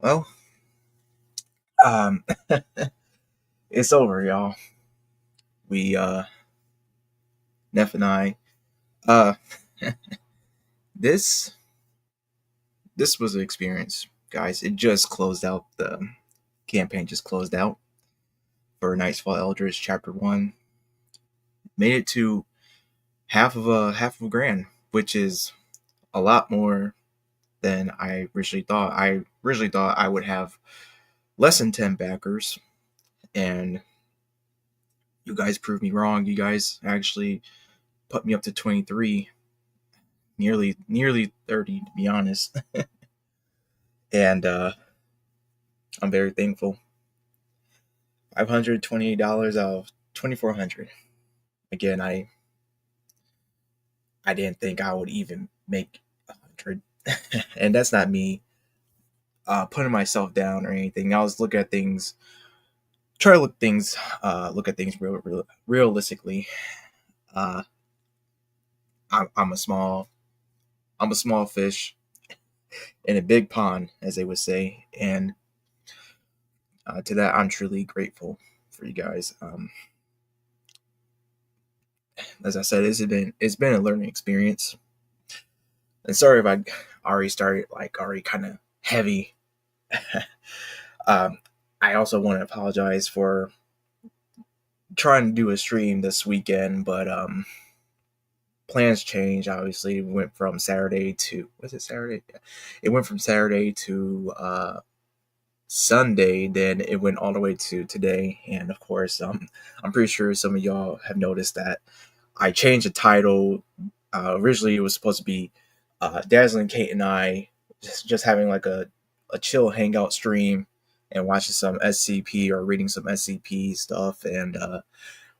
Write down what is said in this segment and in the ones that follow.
Well, um, it's over, y'all. We, Neff and I, uh, this this was an experience, guys. It just closed out. The campaign just closed out for Nightfall Eldritch Chapter One. Made it to half of a grand, which is a lot more than I originally thought. I originally thought I would have less than 10 backers, and you guys proved me wrong. You guys actually put me up to 23, nearly 30 to be honest. And I'm very thankful. $528 out of 2,400. Again, I didn't think I would even make 100, and that's not me putting myself down or anything. I was looking at things, try to look at things realistically. Uh, I'm a small fish in a big pond, as they would say, and to that I'm truly grateful for you guys. As I said, it's been a learning experience. And sorry if I already started already kind of heavy. um, I also want to apologize for trying to do a stream this weekend, but plans changed. Obviously, it went from Saturday to was it Saturday? It went from Saturday to Sunday. Then it went all the way to today, and of course, I'm pretty sure some of y'all have noticed that I changed the title. Originally, it was supposed to be Dazzling Kate and I just having like a chill hangout stream and watching some SCP or reading some SCP stuff. And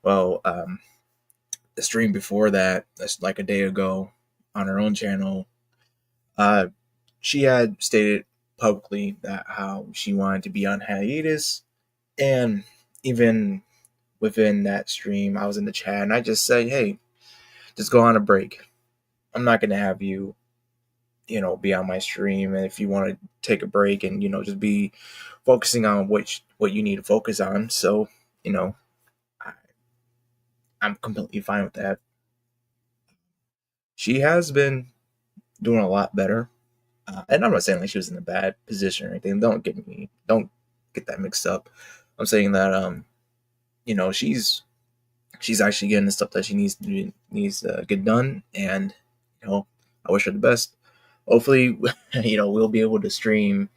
well, the stream before that, that's like a day ago on her own channel, uh, she had stated publicly that how she wanted to be on hiatus. And even within that stream, I was in the chat and I just said, hey, just go on a break. I'm not going to have you be on my stream, and if you want to take a break and just be focusing on what you need to focus on. So you know I, I'm completely fine with that. She has been doing a lot better, and I'm not saying like she was in a bad position or anything. Don't get that mixed up. I'm saying that she's actually getting the stuff that she needs to get done, and I wish her the best. Hopefully, we'll be able to stream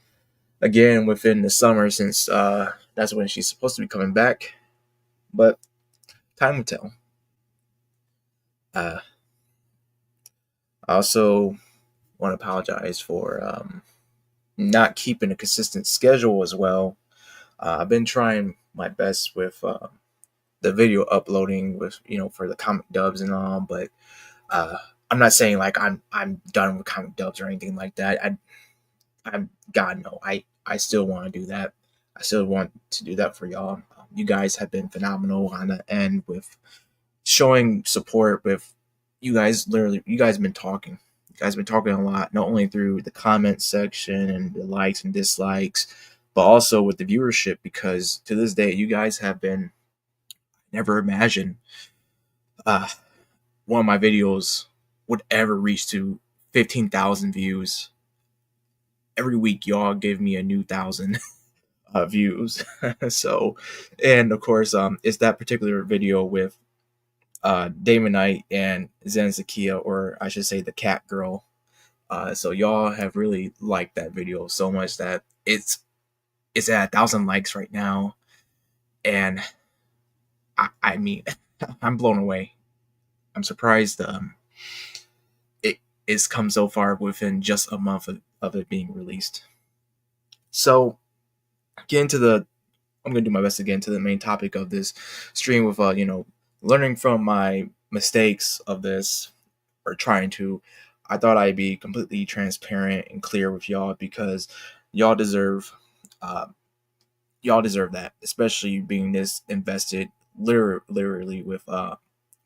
again within the summer, since that's when she's supposed to be coming back. But time will tell. Uh, I also want to apologize for not keeping a consistent schedule as well. I've been trying my best with the video uploading, with for the comic dubs and all, but uh, I'm not saying like I'm done with comic dubs or anything like that. I'm God no. I still want to do that. I still want to do that for y'all. You guys have been phenomenal on the end with showing support. With you guys have been talking. You guys have been talking a lot, not only through the comment section and the likes and dislikes, but also with the viewership. Because to this day, you guys have been never imagined uh, one of my videos would ever reach to 15,000 views. Every week, y'all give me a new 1,000 views. So, and of course, it's that particular video with Daemonite and Zenzakia, or I should say the cat girl. So y'all have really liked that video so much that it's at 1,000 likes right now, and I mean, I'm blown away. I'm surprised it's come so far within just a month of it being released. So, get into the I'm gonna do my best to get into the main topic of this stream with learning from my mistakes of this, or trying to. I thought I'd be completely transparent and clear with y'all, because y'all deserve uh, y'all deserve that, especially being this invested literally with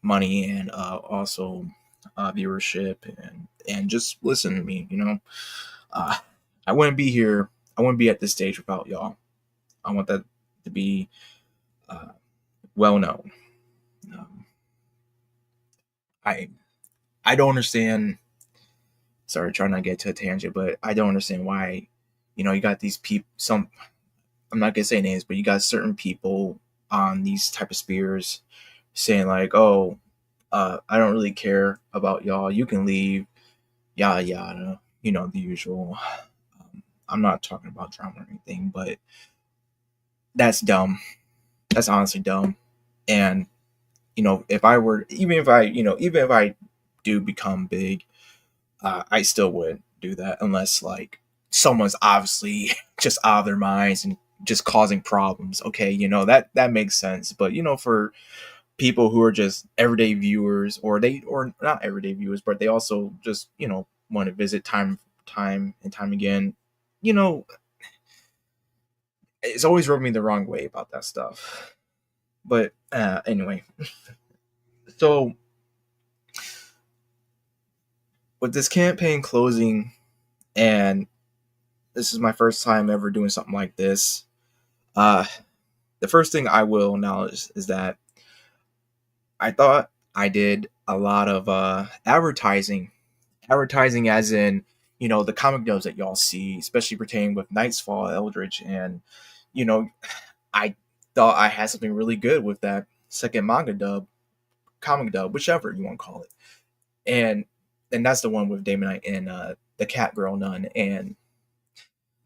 money, and also viewership, and just listen to me. Uh, I wouldn't be here I wouldn't be at this stage without y'all. I want that to be uh, well known. Um, I I don't understand. Sorry, trying not to get to a tangent, but I don't understand why, you got these people. Some, I'm not gonna say names, but you got certain people on these type of spears saying like, "Oh, I don't really care about y'all. You can leave, yada yada." The usual. I'm not talking about drama or anything, but that's dumb. That's honestly dumb. And if I were, even if I do become big, I still would do that unless like someone's obviously just out of their minds and just causing problems. Okay, that makes sense. But for people who are just everyday viewers, or not everyday viewers, but they also just want to visit time and time again, you know, it's always rubbed me the wrong way about that stuff. But anyway, so with this campaign closing, and this is my first time ever doing something like this, uh, the first thing I will acknowledge is that I thought I did a lot of advertising as in the comic dubs that y'all see, especially pertaining with Night's Fall, Eldritch, and you know I thought I had something really good with that second manga dub, comic dub, whichever you want to call it, and that's the one with Daemon and the cat girl nun. And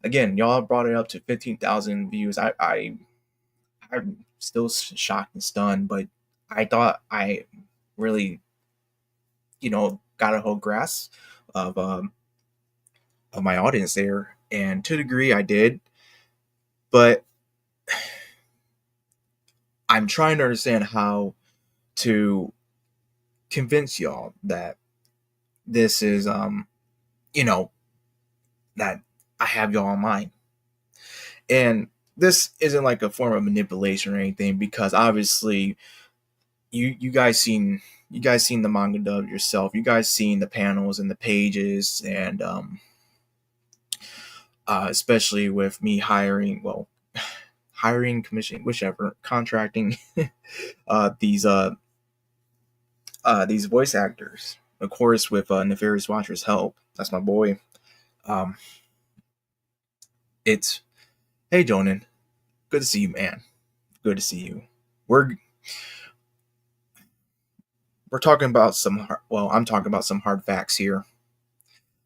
again, y'all brought it up to 15,000 views. I'm still shocked and stunned, but I thought I really got a whole grasp of my audience there, and to a degree I did, but I'm trying to understand how to convince y'all that this is you know that I have y'all in mind. And this isn't like a form of manipulation or anything, because obviously you guys seen the manga dub yourself. You guys seen the panels and the pages, and especially with me hiring, commissioning, whichever, contracting these voice actors, of course, with Nefarious Watcher's help. That's my boy. Um, it's Hey Jonan, good to see you, man. Good to see you. We're we're talking about I'm talking about some hard facts here,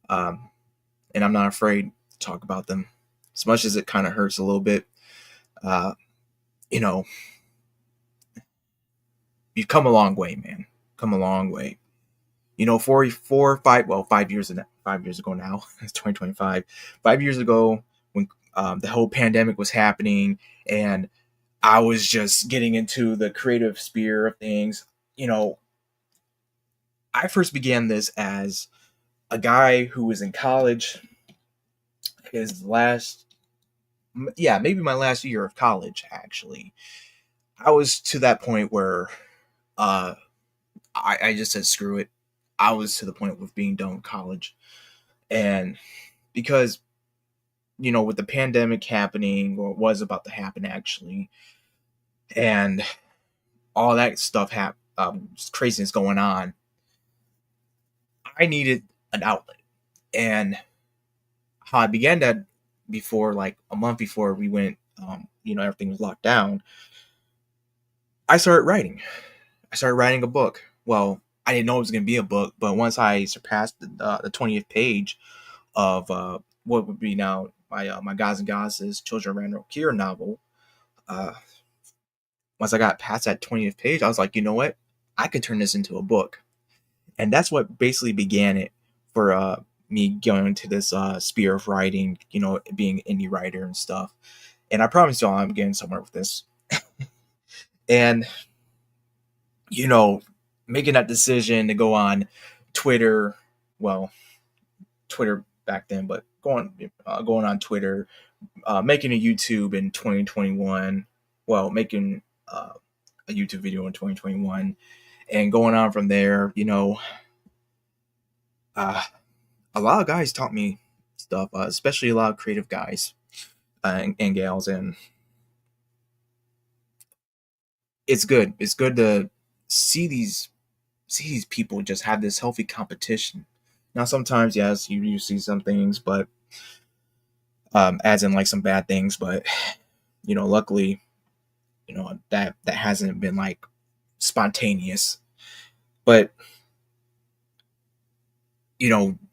um, and I'm not afraid to talk about them, as much as it kind of hurts a little bit. Uh, you know, you've come a long way, man. Come a long way. 5 years ago now. It's 2025. 5 years ago, when the whole pandemic was happening, and I was just getting into the creative sphere of things. I first began this as a guy who was in college. His last, yeah, maybe my last year of college, actually. I was to that point where uh, I just said, screw it. I was to the point with being done with college. And because, with the pandemic happening, or was about to happen actually, and all that stuff craziness going on, I needed an outlet. And how I began that, before, like a month before we went, everything was locked down, I started writing. I started writing a book. Well, I didn't know it was going to be a book, but once I surpassed the 20th page of what would be now my Gods and Goddesses Children of Ragnarøkkr novel, uh, once I got past that 20th page, I was like, you know what? I could turn this into a book. And that's what basically began it for me going into this sphere of writing, being an indie writer and stuff. And I promise y'all I'm getting somewhere with this. And, you know, making that decision to go on Twitter, well, Twitter back then, but going on Twitter, making a YouTube in 2021, well, making a YouTube video in 2021, and going on from there, a lot of guys taught me stuff, especially a lot of creative guys. and gals, and it's good. It's good to see these people just have this healthy competition. Now, sometimes, yes, you see some things, but as in like some bad things, but luckily, that hasn't been like spontaneous. But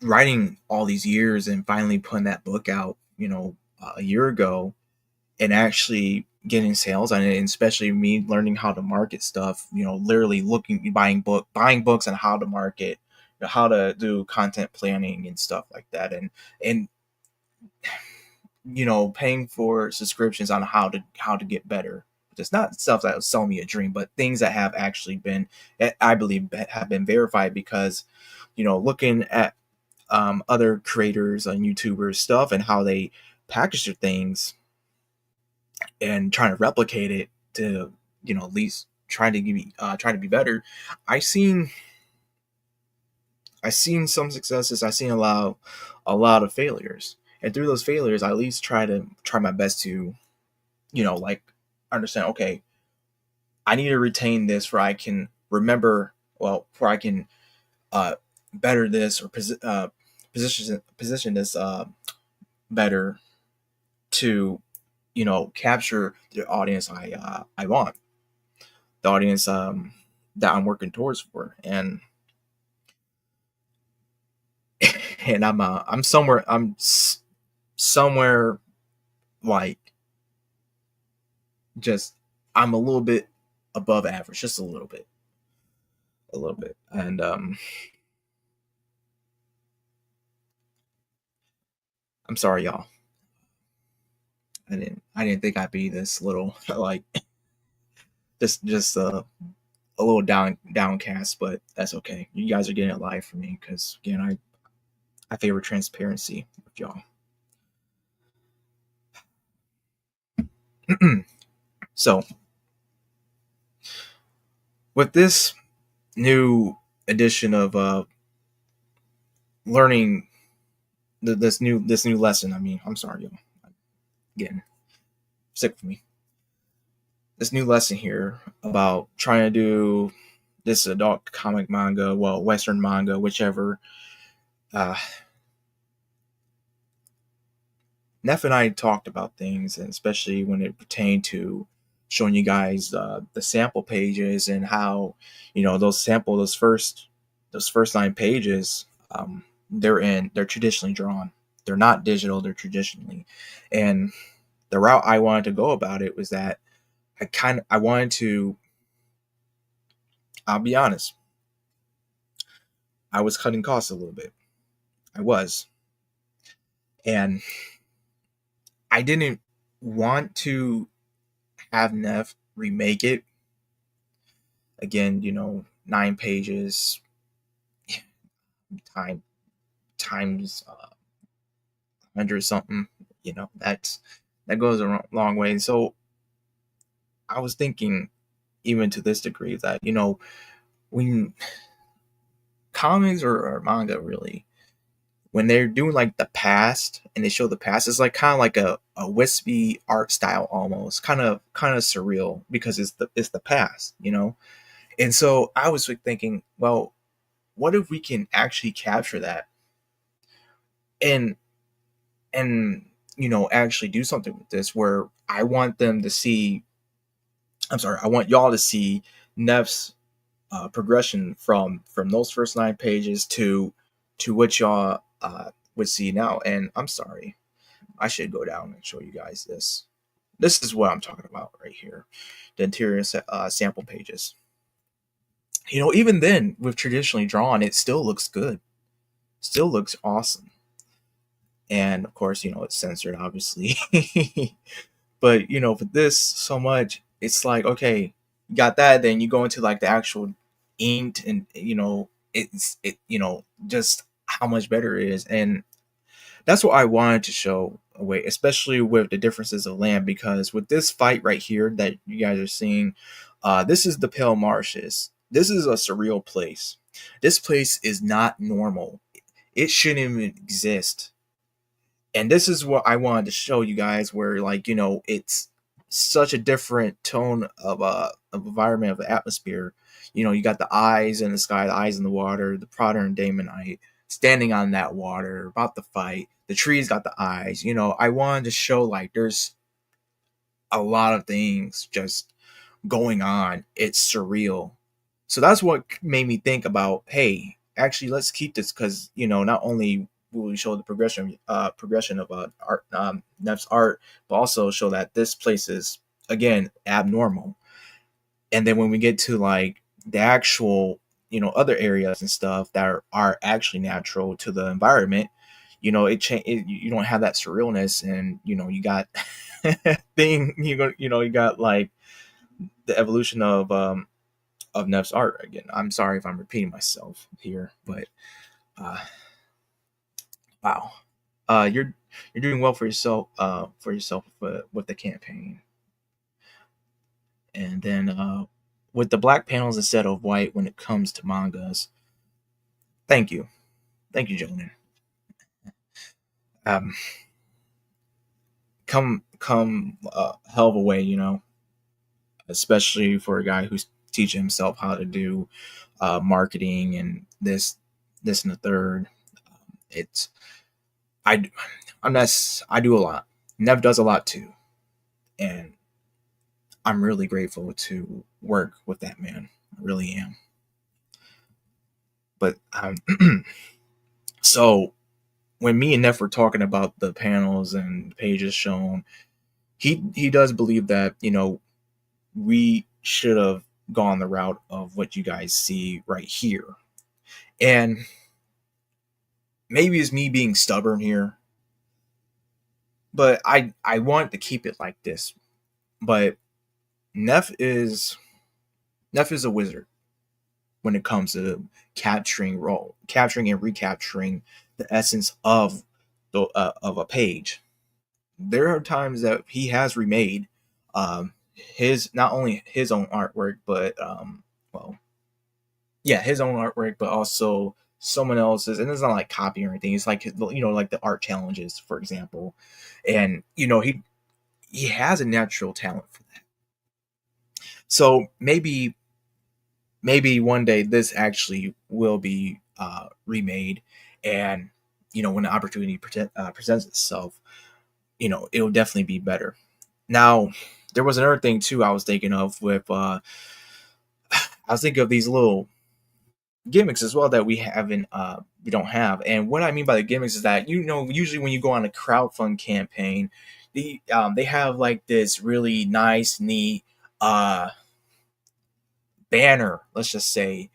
writing all these years and finally putting that book out, a year ago, and actually getting sales on it, and especially me learning how to market stuff, literally buying books on how to market, how to do content planning and stuff like that, and paying for subscriptions on how to get better. It's not stuff that will sell me a dream, but things that have actually been, I believe, have been verified, because looking at other creators on YouTubers stuff and how they package their things and trying to replicate it to at least trying to be better. I seen I seen some successes. I seen a lot of failures, and through those failures, I at least try my best to like understand. Okay, I need to retain this where I can remember. Well, where I can better this, or position this better to capture the audience I want, the audience that I'm working towards for, and I'm somewhere like, just I'm a little bit above average, just a little bit, and I'm sorry, y'all. I didn't think I'd be this little like just a little downcast, but that's okay. You guys are getting it live for me, because again, I favor transparency with y'all. So with this new edition of learning this new lesson, I mean, I'm sorry, y'all, getting sick of me. This new lesson here about trying to do this adult comic manga, well, Western manga, whichever. uh Neff and I talked about things, and especially when it pertained to showing you guys the sample pages, and how those first 9 pages, they're traditionally drawn. They're not digital. They're traditionally, and the route I wanted to go about it was that I wanted to. I'll be honest. I was cutting costs a little bit. I was, and I didn't want to have Neff remake it again. 9 pages time times 100 something. That goes a long way. So I was thinking, even to this degree, that when comics or manga, really, when they're doing like the past and they show the past, it's like kind of like a wispy art style, almost kind of surreal, because it's the past. And so I was like thinking, well, what if we can actually capture that, and actually do something with this, where I want them to see. I'm sorry, I want y'all to see Neff's progression from those first 9 pages to what y'all would see now. And I'm sorry, I should go down and show you guys this. This is what I'm talking about right here, the interior sample pages. Even then, with traditionally drawn, it still looks good, still looks awesome. And of course, it's censored, obviously. But for this, so much, it's like, okay, you got that, then you go into like the actual inked, and just how much better it is. And that's what I wanted to show away, especially with the differences of land, because with this fight right here that you guys are seeing, this is the Pale Marshes. This is a surreal place. This place is not normal. It shouldn't even exist. And this is what I wanted to show you guys, where like, it's such a different tone of environment, of the atmosphere. You got the eyes in the sky, the eyes in the water, the Prodder and Daemonite standing on that water about to fight. The trees got the eyes. I wanted to show like there's a lot of things just going on. It's surreal. So that's what made me think about, hey, actually let's keep this, because not only will we show the progression of art, Neff's art, but also show that this place is again abnormal. And then when we get to like the actual other areas and stuff that are actually natural to the environment, you don't have that surrealness, and you got you got like the evolution of Neff's art again. I'm sorry if I'm repeating myself here, but uh, wow, you're doing well for yourself, with the campaign. And then with the black panels instead of white when it comes to mangas. Thank you, gentlemen. Um, come hell of a way, especially for a guy who's teaching himself how to do marketing and this and the third. It's I I'm not I do a lot. Nev does a lot too, and I'm really grateful to work with that man. I really am. But so when me and Neff were talking about the panels and pages shown, he does believe that we should have gone the route of what you guys see right here. And maybe it's me being stubborn here, but I want to keep it like this. But Neff is a wizard when it comes to capturing and recapturing the essence of of a page. There are times that he has remade his not only his own artwork, but well, yeah, his own artwork, but also someone else's. And it's not like copy or anything. It's like like the art challenges, for example. And he has a natural talent for that. So maybe one day this actually will be remade, and when the opportunity presents itself, it'll definitely be better. Now, there was another thing too I was thinking of with I was thinking of these little gimmicks as well that we don't have. And what I mean by the gimmicks is that usually when you go on a crowdfund campaign, they have like this really nice, neat banner, let's just say,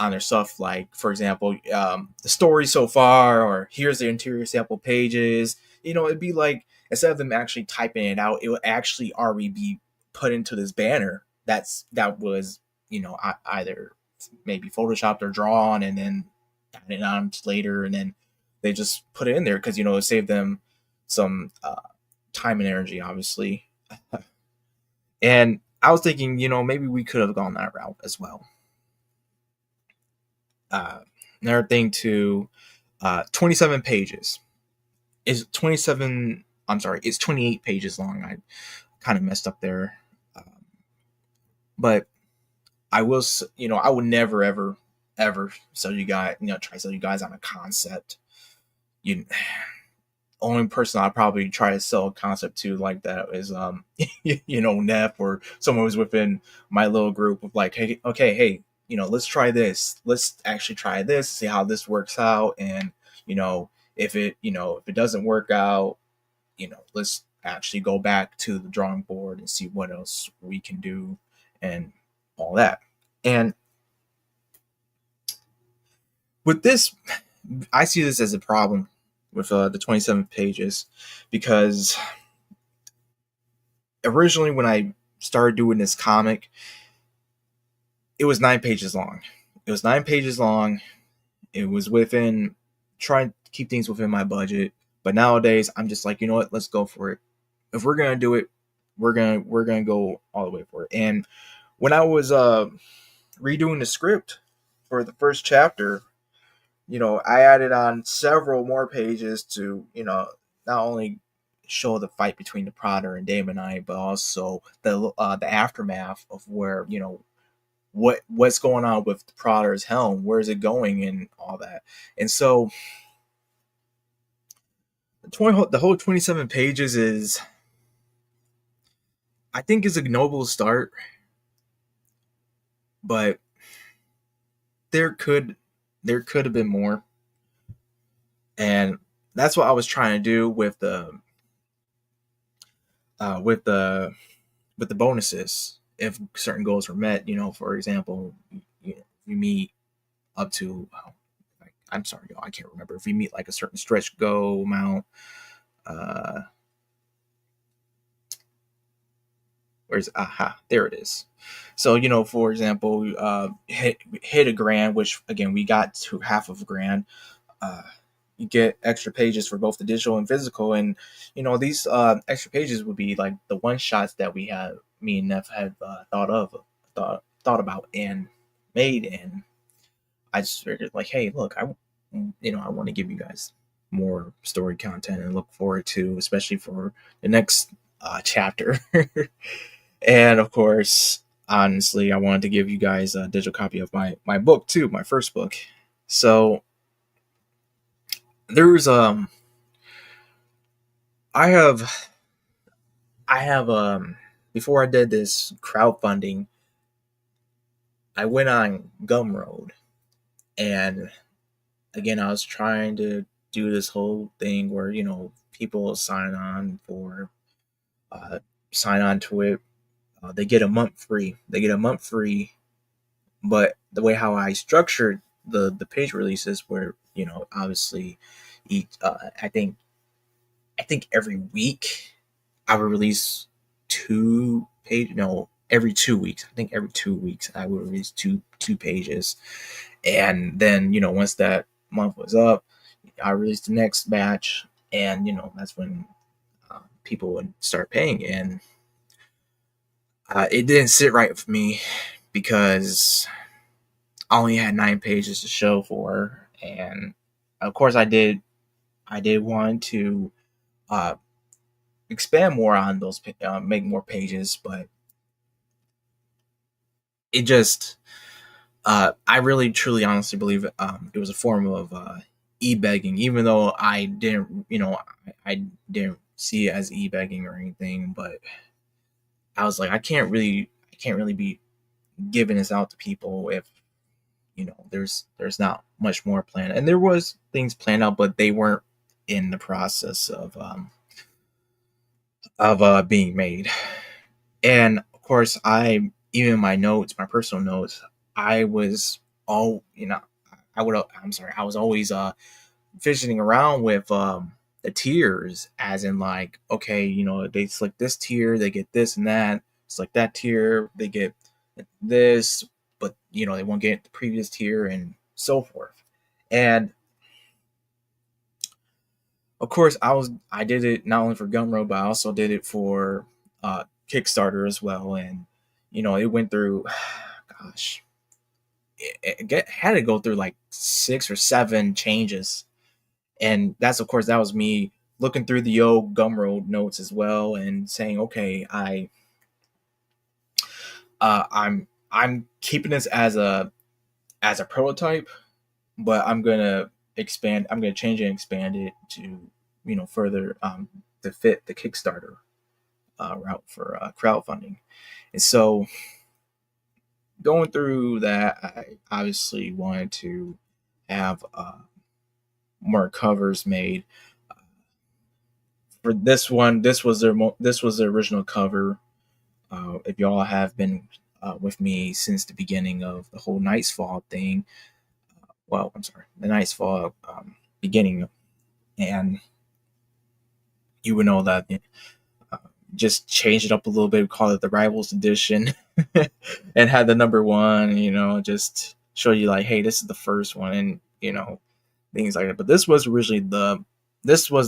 on their stuff, like for example, the story so far, or here's the interior sample pages. It'd be like, instead of them actually typing it out, it would actually already be put into this banner that was either maybe photoshopped or drawn and then added on later, and then they just put it in there because it saved them some time and energy, obviously. And I was thinking, maybe we could have gone that route as well. Another thing too, 27 pages is 27. I'm sorry, it's 28 pages long. I kind of messed up there, but I will. I would never ever sell you guys. Try to sell you guys on a concept. You only person I'd probably try to sell a concept to like that is Neff or someone who's within my little group of like, hey, okay, hey, let's try this. Let's actually try this, see how this works out, and if it doesn't work out, let's actually go back to the drawing board and see what else we can do and all that. And with this, I see this as a problem with the 27 pages, because originally when I started doing this comic, it was 9 pages long. It was 9 pages long. It was within, trying to keep things within my budget. But nowadays, I'm just like, you know what? Let's go for it. If we're gonna do it, we're gonna go all the way for it. And when I was redoing the script for the first chapter, I added on several more pages to not only show the fight between the Prodder and Daemon, but also the aftermath of where, what's going on with the Prodder's helm, where is it going, and all that. And so the whole 27 pages is, I think, is a noble start, but there could have been more, and that's what I was trying to do with the with the bonuses. If certain goals were met, for example, you meet up to, I'm sorry, y'all, I can't remember, if you meet like a certain stretch goal amount. Where's aha? There it is. So, for example, hit a grand, which again we got to half of a grand. You get extra pages for both the digital and physical, and these extra pages would be like the one shots that me and Neff had thought about and made, and I just figured like, hey, look, I want to give you guys more story content and look forward to, especially for the next chapter. And of course, honestly, I wanted to give you guys a digital copy of my book too, my first book. So there's I have before I did this crowdfunding, I went on Gumroad, and again I was trying to do this whole thing where people sign on to it. They get a month free. But the way how I structured the page releases, where obviously each I think every week I would release every 2 weeks. I think every 2 weeks I would release two pages, and then once that month was up, I released the next batch, and that's when people would start paying, and it didn't sit right with me because I only had 9 pages to show for, and of course I did want to expand more on those, make more pages, but it just I really truly honestly believe it was a form of e-begging, even though I didn't I didn't see it as e-begging or anything, but I was like, I can't really be giving this out to people if there's not much more planned. And there was things planned out, but they weren't in the process of being made. And of course, even my notes, my personal notes, I was I was always fidgeting around with the tiers, as in like, okay, they select this tier, they get this and that. Select that tier, they get this, but they won't get the previous tier, and so forth. And of course, I did it not only for Gumroad, but I also did it for Kickstarter as well. And it went through, gosh, it had to go through like 6 or 7 changes, and that was me looking through the old Gumroad notes as well and saying, okay, I'm keeping this as a prototype, but I'm gonna change it and expand it to further to fit the Kickstarter route for crowdfunding. And so going through that, I obviously wanted to have more covers made. For this one, this was the original cover. If y'all have been with me since the beginning of the whole Night's Fall thing, well, I'm sorry, the Night's Fall beginning, and you would know that just change it up a little bit, call it the Rivals Edition, and had the number 1, just show you like, hey, this is the first one, and things like that. But this was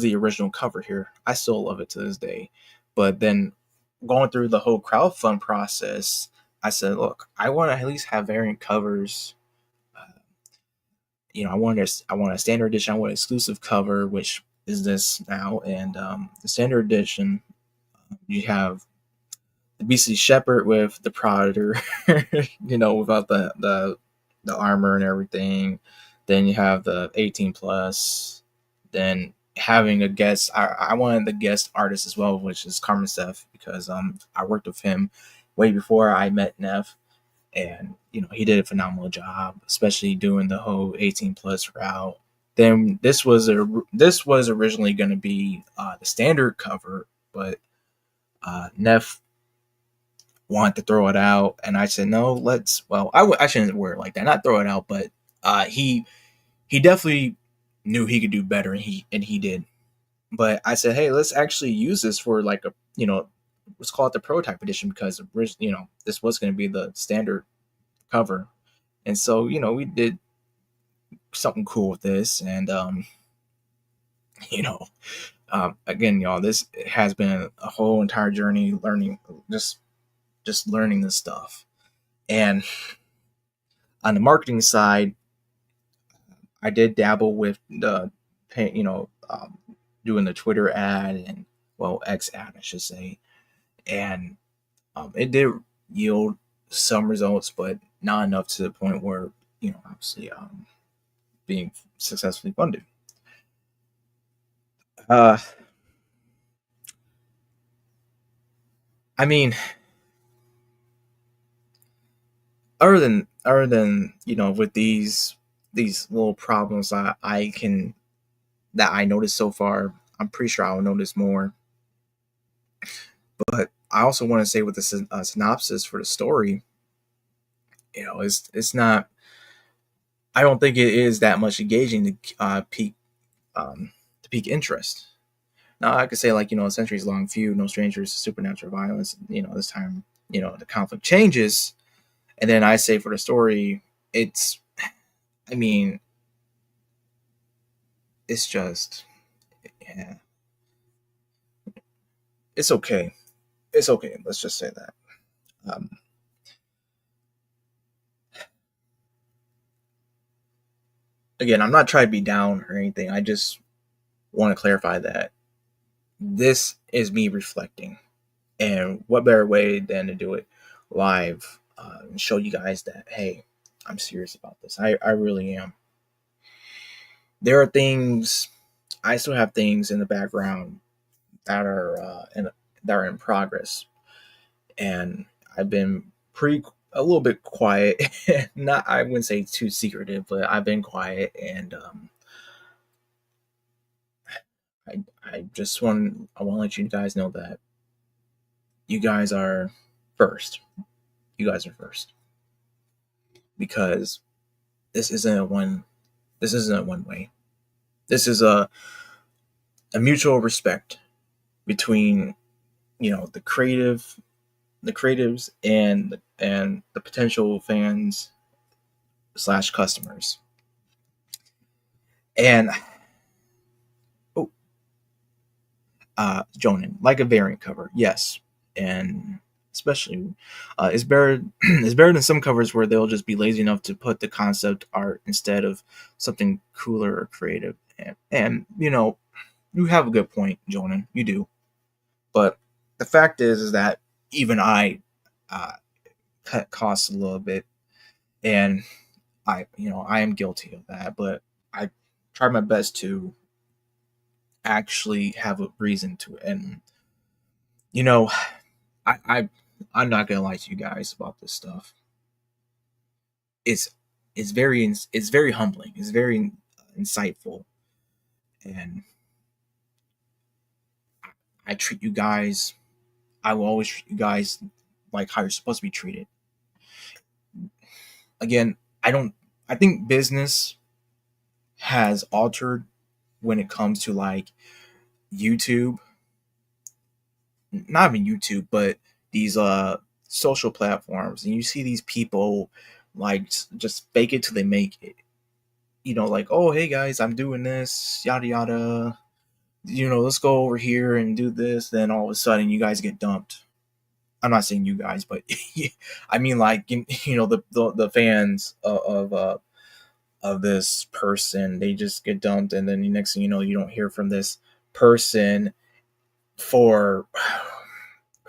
the original cover here. I still love it to this day. But then going through the whole crowdfund process, I said, look, I want to at least have variant covers. I want a standard edition. I want an exclusive cover, which is this now, and the standard edition, you have the beastly shepherd with the Predator, without the armor and everything. Then you have the 18 plus. Then having a guest, I wanted the guest artist as well, which is Carmen Seth, because I worked with him way before I met Neff, and he did a phenomenal job, especially doing the whole 18 plus route. Then this was originally going to be the standard cover, but Neff wanted to throw it out, and I said no. I shouldn't word it like that, not throw it out, but he definitely knew he could do better, and he did. But I said, hey, let's actually use this for like a let's call it the prototype edition, because this was going to be the standard cover, and so we did something cool with this, and you know again, y'all, this has been a whole entire journey learning, just learning this stuff. And on the marketing side, I did dabble with the doing the Twitter ad, and X ad I should say, and it did yield some results, but not enough to the point where obviously being successfully funded. I mean, other than with these little problems that I noticed so far, I'm pretty sure I'll notice more. But I also want to say with the synopsis for the story, it's not. I don't think it is that much engaging to pique interest. Now I could say, like, a centuries long feud, no strangers to supernatural violence. This time, the conflict changes, and then I say for the story, it's. I mean, it's just, yeah, it's okay. It's okay. Let's just say that. Um, Again, I'm not trying to be down or anything. I just want to clarify that this is me reflecting, and what better way than to do it live and show you guys that, hey, I'm serious about this. I really am. There are things. I still have things in the background that are in progress, and I've been a little bit quiet. Not, I wouldn't say too secretive, but I've been quiet, and I want to let you guys know that you guys are first. You guys are first, because this isn't a one. This isn't a one way. This is a mutual respect between the creatives and the potential fans / customers. And Jonan, like a variant cover, yes, and especially it's better it's better than some covers where they'll just be lazy enough to put the concept art instead of something cooler or creative. And you have a good point, Jonan, you do. But the fact is that even I cut costs a little bit, and I am guilty of that, but I try my best to actually have a reason to it. And I I'm not gonna lie to you guys about this stuff. It's it's very humbling. It's very insightful, and I treat you guys. I will always treat you guys like how you're supposed to be treated. Again, I don't. I think business has altered when it comes to like YouTube, not even YouTube, but these social platforms, and you see these people like just fake it till they make it. Like, oh, hey guys, I'm doing this, yada yada. Let's go over here and do this. Then all of a sudden, you guys get dumped. I'm not saying you guys, but I mean, like, the fans of of this person. They just get dumped, and then the next thing you know, you don't hear from this person for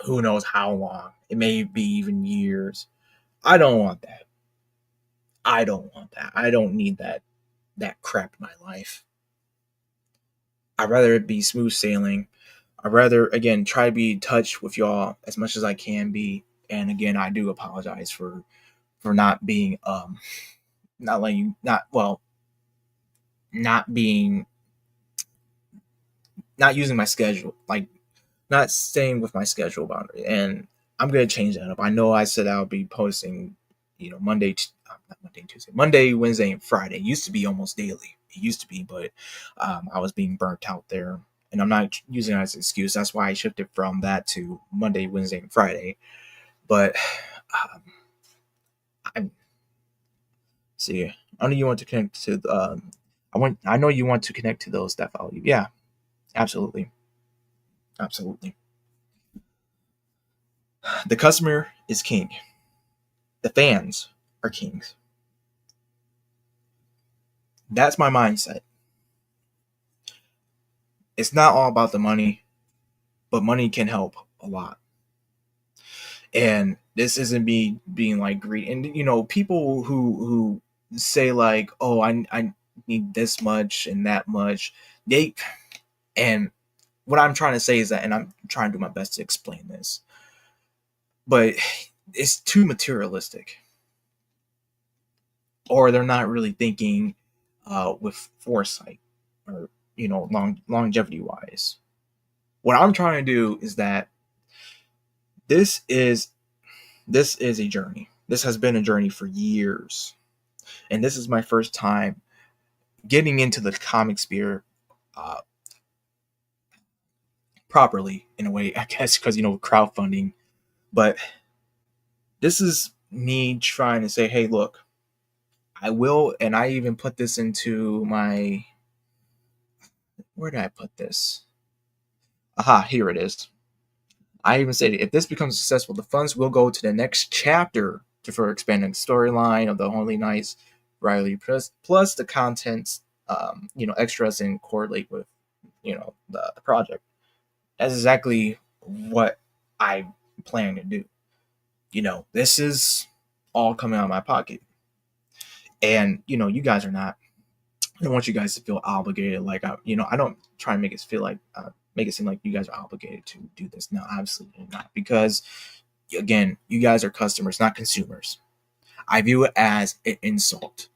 who knows how long. It may be even years. I don't want that. I don't want that. I don't need that crap in my life. I'd rather it be smooth sailing. I'd rather, again, try to be in touch with y'all as much as I can be. And again, I do apologize for not being not letting you not being not using my schedule, like not staying with my schedule boundary. And I'm gonna change that up. I know I said I'll be posting, not Monday, Tuesday, Monday, Wednesday, and Friday. It used to be almost daily. It used to be, but I was being burnt out there, and I'm not using it as an excuse. That's why I shifted from that to Monday, Wednesday, and Friday. But um, I see. I know you want to connect to. I know you want to connect to those that follow you. Yeah, absolutely, absolutely. The customer is king. The fans are kings. That's my mindset. It's not all about the money, but money can help a lot. And this isn't me being like greedy. And people who say like, "Oh, I need this much and that much," they and what I'm trying to say is that, and I'm trying to do my best to explain this, but it's too materialistic, or they're not really thinking with foresight, or longevity wise. What I'm trying to do is that this is this is a journey. This has been a journey for years, and this is my first time getting into the comic sphere uh, properly, in a way, I guess, because crowdfunding. But this is me trying to say, hey, look, I will, and I even put this into my. Where did I put this? Aha, here it is. I even said, if this becomes successful, the funds will go to the next chapter for expanding the storyline of the Holy Knights, Riley, plus the contents, extras and correlate with, the project. That's exactly what I plan to do. This is all coming out of my pocket, and you guys are not. I don't want you guys to feel obligated. Like I don't try and make it seem like you guys are obligated to do this. No, absolutely not. Because again, you guys are customers, not consumers. I view it as an insult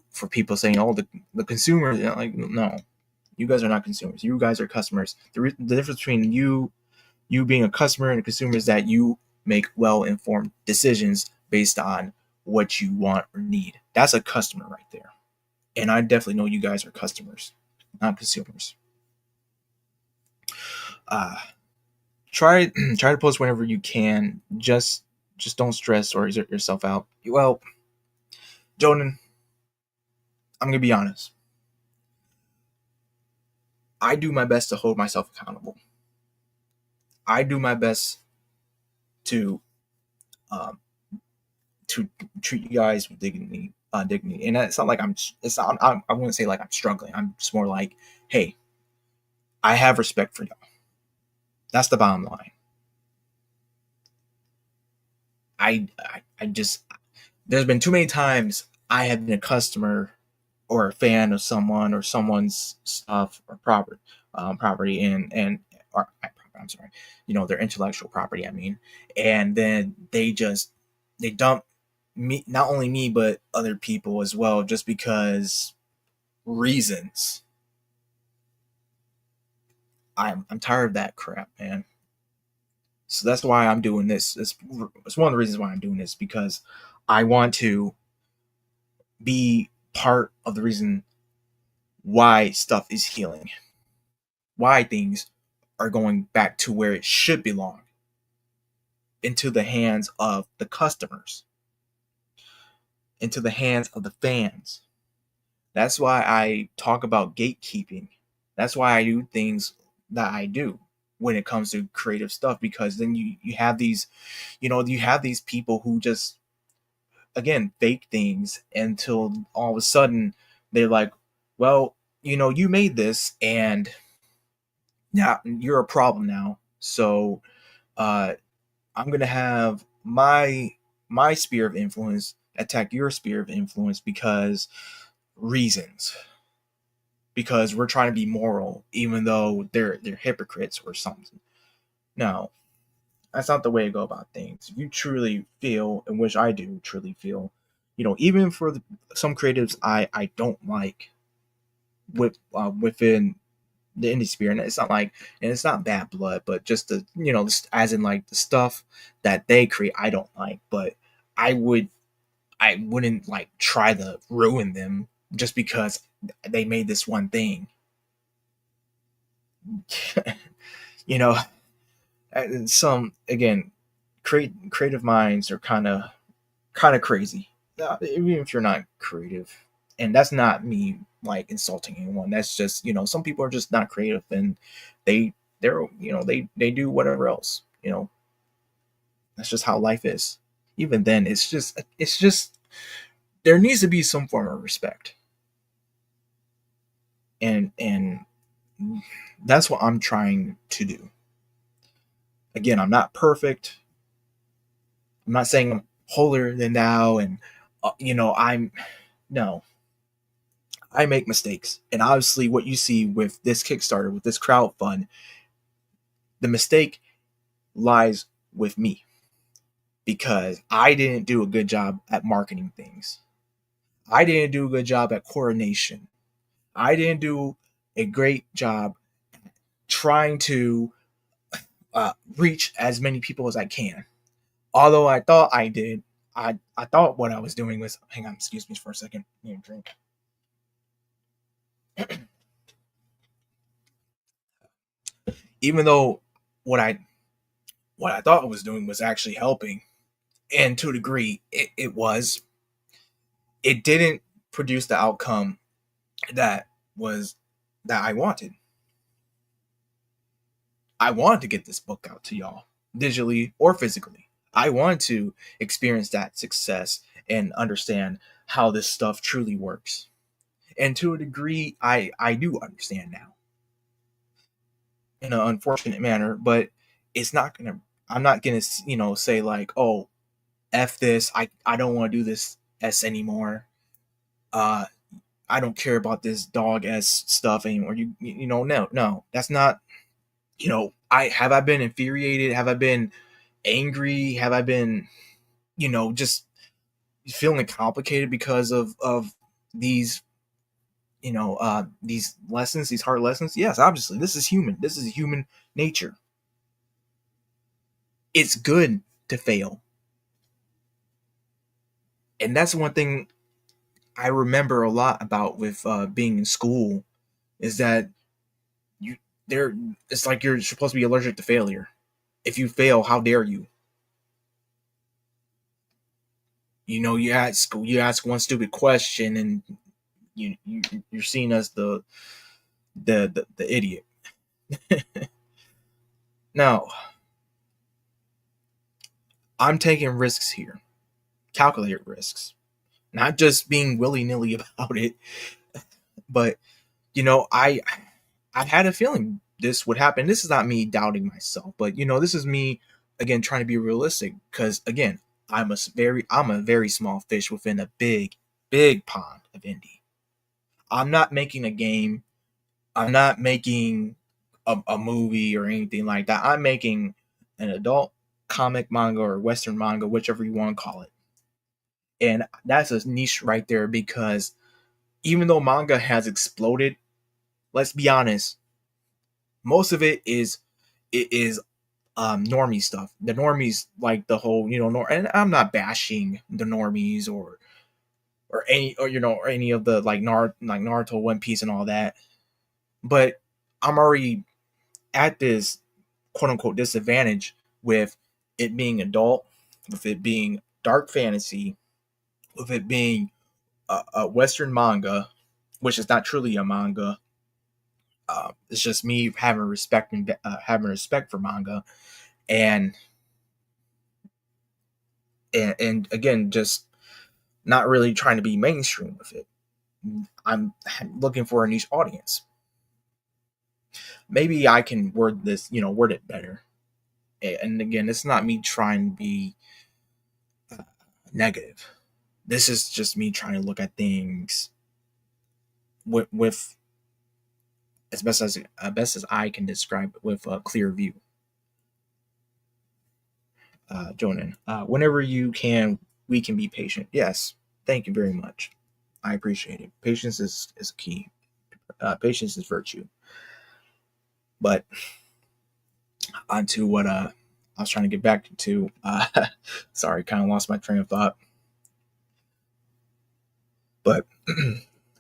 for people saying, "Oh, the consumers." Like, no, you guys are not consumers. You guys are customers. The difference between you being a customer and a consumer is that you make well-informed decisions based on what you want or need. That's a customer right there. And I definitely know you guys are customers, not consumers. Uh, try to post whenever you can. Just don't stress or exert yourself out. Well, Jordan, I'm gonna be honest. I do my best to hold myself accountable. I do my best to um, to treat you guys with dignity. Dignity, and it's not like I'm. It's not. I wouldn't say like I'm struggling. I'm just more like, hey, I have respect for y'all. That's the bottom line. I just there's been too many times I have been a customer or a fan of someone or someone's stuff or property and or I'm sorry, their intellectual property. I mean, and then they dump me, not only me but other people as well, just because reasons. I'm tired of that crap, man. So that's why I'm doing this. It's one of the reasons why I'm doing this, because I want to be part of the reason why stuff is healing, why things are going back to where it should belong, into the hands of the customers, into the hands of the fans. That's why I talk about gatekeeping. That's why I do things that I do when it comes to creative stuff, because then you have these, you have these people who just, again, fake things until all of a sudden they're like, well, you made this, and now you're a problem now. So uh, I'm gonna have my sphere of influence attack your sphere of influence reasons because we're trying to be moral, even though they're hypocrites or something. No, that's not the way to go about things. If you truly feel, and which I do truly feel, even for some creatives I don't like within the indie sphere, and it's not bad blood, but just the as in like the stuff that they create, I don't like, but I would I wouldn't like try to ruin them just because they made this one thing. you know, some again, creative minds are kind of crazy, even if you're not creative. And that's not me like insulting anyone. That's just some people are just not creative, and they do whatever else. That's just how life is. Even then, it's just there needs to be some form of respect, and that's what I'm trying to do. Again, I'm not perfect. I'm not saying I'm holier than thou, and I'm no. I make mistakes, and obviously, what you see with this Kickstarter, with this crowdfund, the mistake lies with me because I didn't do a good job at marketing things. I didn't do a good job at coordination. I didn't do a great job trying to reach as many people as I can. Although I thought I did, I thought what I was doing was. Hang on, excuse me for a second. I need a drink. Even though what I thought I was doing was actually helping, and to a degree, it was. It didn't produce the outcome that was that I wanted. I wanted to get this book out to y'all, digitally or physically. I wanted to experience that success and understand how this stuff truly works. And to a degree, I do understand now in an unfortunate manner, but it's not gonna. I'm not gonna say like, oh, f this. I don't want to do this s anymore. Uh, I don't care about this dog s stuff anymore. No, that's not. I been infuriated? Have I been angry? Have I been just feeling complicated because of these these lessons, these hard lessons? Yes, obviously, this is human. This is human nature. It's good to fail, and that's one thing I remember a lot about with being in school is that you there. It's like you're supposed to be allergic to failure. If you fail, how dare you? You ask one stupid question, and you're seen as the idiot. Now, I'm taking risks here, calculated risks, not just being willy nilly about it, but I had a feeling this would happen. This is not me doubting myself, but this is me again trying to be realistic because again, I'm a very small fish within a big pond of indie. I'm not making a game. I'm not making a movie or anything like that. I'm making an adult comic manga or Western manga, whichever you want to call it. And that's a niche right there because even though manga has exploded, let's be honest, most of it is normie stuff. The normies like the whole, and I'm not bashing the normies or any of the like Naruto, One Piece, and all that. But I'm already at this quote unquote disadvantage with it being adult, with it being dark fantasy, with it being a Western manga, which is not truly a manga. It's just me having respect for manga, and and again, just not really trying to be mainstream with it. I'm looking for a niche audience. Maybe I can word it better. And again, it's not me trying to be negative. This is just me trying to look at things with as best as I can describe it, with a clear view. Jonan, whenever you can, we can be patient. Yes, thank you very much. I appreciate it. Patience is key. Patience is virtue. But onto what I was trying to get back to. Sorry, kind of lost my train of thought. But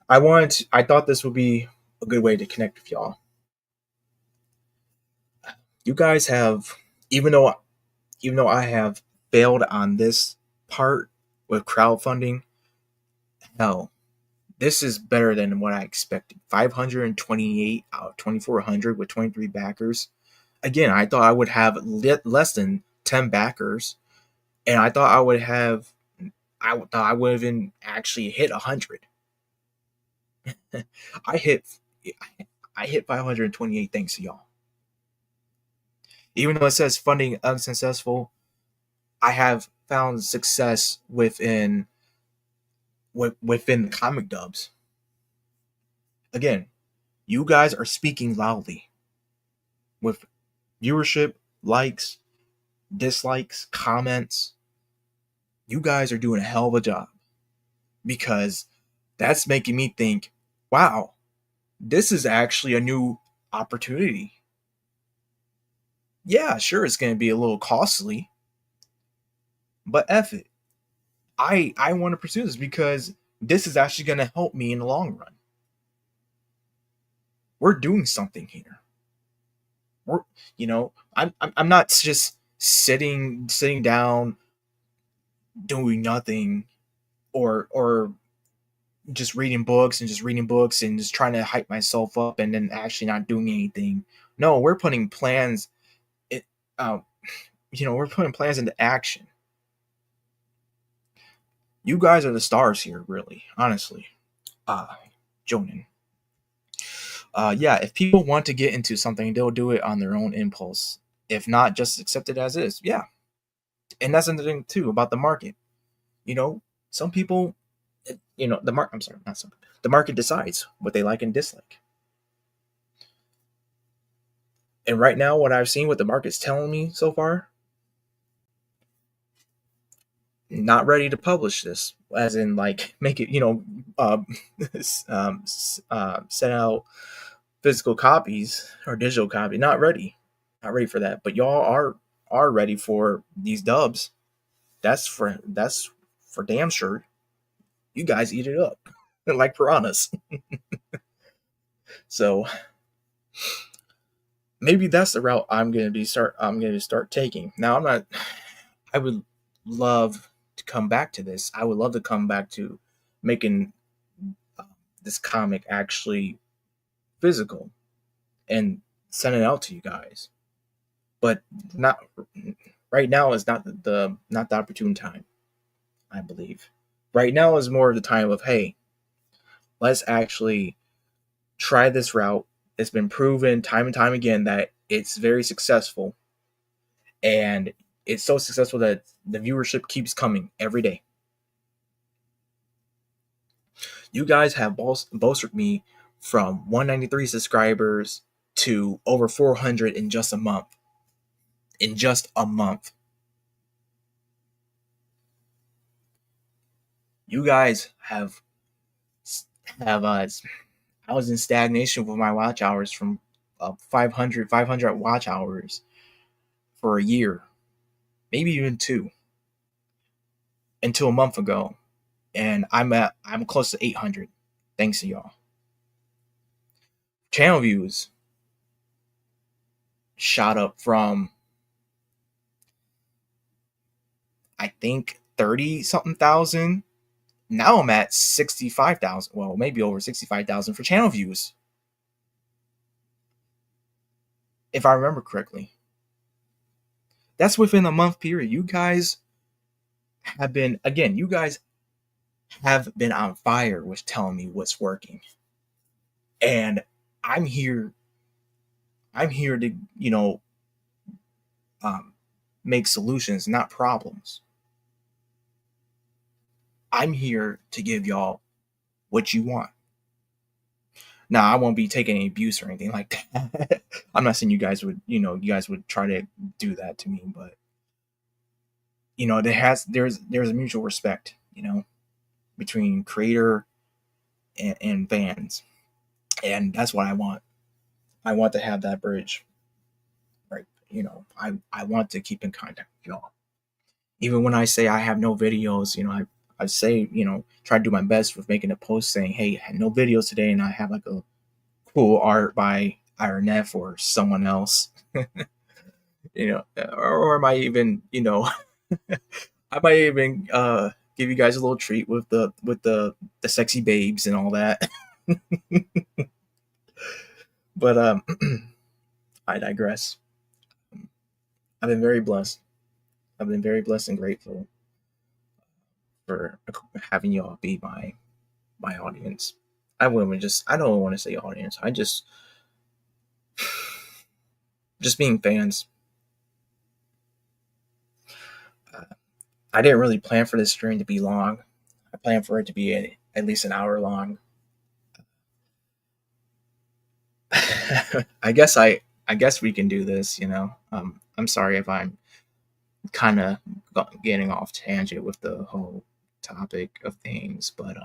I thought this would be a good way to connect with y'all. You guys have, even though I have failed on this part with crowdfunding, hell, this is better than what I expected. 528 out of 2,400 with 23 backers. Again, I thought I would have less than 10 backers, and I thought I would have even actually hit 100. I hit 528 thanks to y'all. Even though it says funding unsuccessful, I have found success within the comic dubs. Again, you guys are speaking loudly with viewership, likes, dislikes, comments. You guys are doing a hell of a job, because that's making me think, wow, this is actually a new opportunity. Yeah, sure, it's going to be a little costly, but F it. I want to pursue this because this is actually going to help me in the long run. We're doing something here. I'm not just sitting down doing nothing, or just reading books and just trying to hype myself up and then actually not doing anything. No, we're putting plans. We're putting plans into action. You guys are the stars here, really, honestly. Jonan. Yeah, if people want to get into something, they'll do it on their own impulse. If not, just accept it as is. Yeah. And that's the thing, too, about the market. Some people, the market decides what they like and dislike. And right now, what I've seen, what the market's telling me so far, not ready to publish this, as in like make it, send out physical copies or digital copy. Not ready for that. But y'all are ready for these dubs. That's for damn sure. You guys eat it up like piranhas. So maybe that's the route I'm going to start taking. Now I would love to come back to this. I would love to come back to making this comic actually physical and send it out to you guys. But not right now is not the opportune time, I believe. Right now is more of the time of, hey, let's actually try this route. It's been proven time and time again that it's very successful, and it's so successful that the viewership keeps coming every day. You guys have bolstered me from 193 subscribers to over 400 in just a month. You guys have I was in stagnation with my watch hours from 500 watch hours for a year, maybe even 2, until a month ago, and I'm close to 800 thanks to y'all. Channel views shot up from, I think, 30 something thousand. Now I'm at 65,000. Well, maybe over 65,000 for channel views, if I remember correctly. That's within a month period. You guys have been, again, you guys have been on fire with telling me what's working. And I'm here to, make solutions, not problems. I'm here to give y'all what you want. Now, I won't be taking any abuse or anything like that. I'm not saying you guys would try to do that to me, but there's a mutual respect, between creator and fans, and that's what I want. I want to have that bridge, right? I want to keep in contact with y'all. Even when I say I have no videos, I say, try to do my best with making a post saying, hey, I had no videos today, and I have like a cool art by Iron F or someone else. Or I might even, I might even give you guys a little treat with the sexy babes and all that. But I digress. I've been very blessed. I've been very blessed and grateful for having y'all be my audience. I don't want to say audience. I just being fans. I didn't really plan for this stream to be long. I planned for it to be at least an hour long. I guess we can do this. I'm sorry if I'm kind of getting off tangent with the whole topic of things, but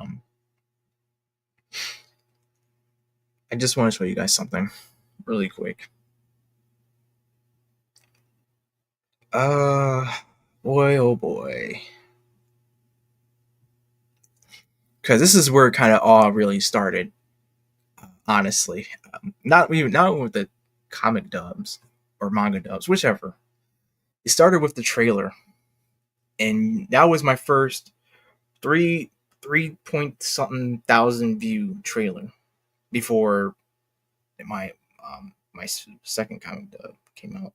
I just want to show you guys something really quick. Boy, oh boy. Because this is where it kind of all really started, honestly. Not with the comic dubs or manga dubs, whichever. It started with the trailer, and that was my first 3 point something thousand view trailer before my my second comic dub came out.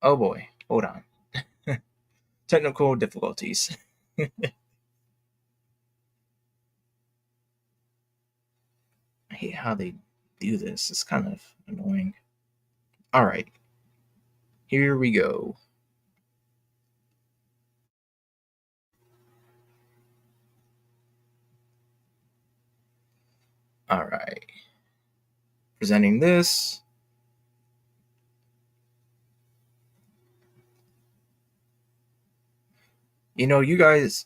Oh boy, hold on. Technical difficulties. I hate how they do this. It's kind of annoying. All right, here we go. All right, presenting this. You guys.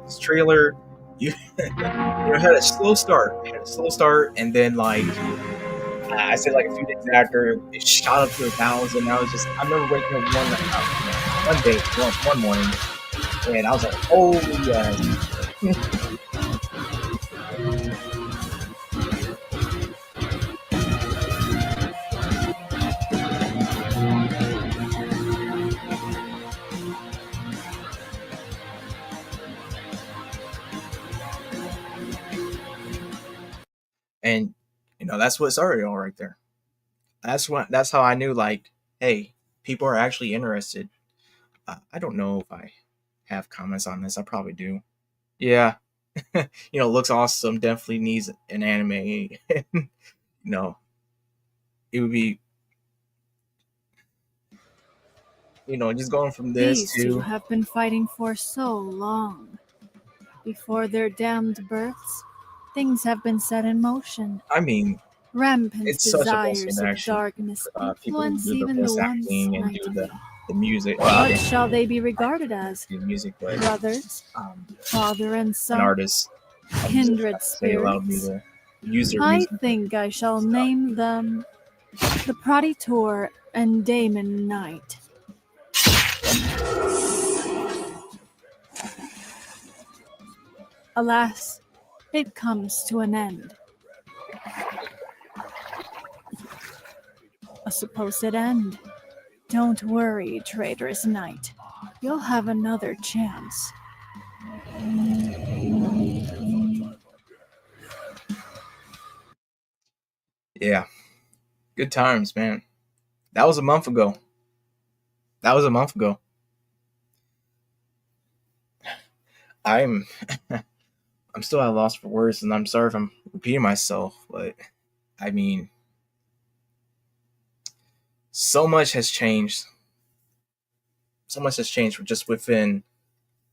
This trailer, you had a slow start. And then I said like a few days after, it shot up to 1,000. I remember waking up one day, one morning, and I was like, oh yeah. And that's what started all right there. That's how I knew, like, hey, people are actually interested. I don't know if I have comments on this. I probably do. Yeah. Looks awesome. Definitely needs an anime. It would be, just going from this These to. two have been fighting for so long. Before their damned births, things have been set in motion. I mean, Rampant it's such a desires blessing, of actually, darkness people to influence do the even the voice once acting and do mighty. the music. What shall they be regarded as? The music, but Brothers, father and an son, artist, kindred say allowed me spirits? to use their I music. think I shall name them the Proditor and Daemon Knight. Alas, it comes to an end. A supposed end. Don't worry, traitorous knight. You'll have another chance. Yeah. Good times, man. That was a month ago. That was a month ago. I'm I'm still at a loss for words, and I'm sorry if I'm repeating myself, but I mean, so much has changed. So much has changed just within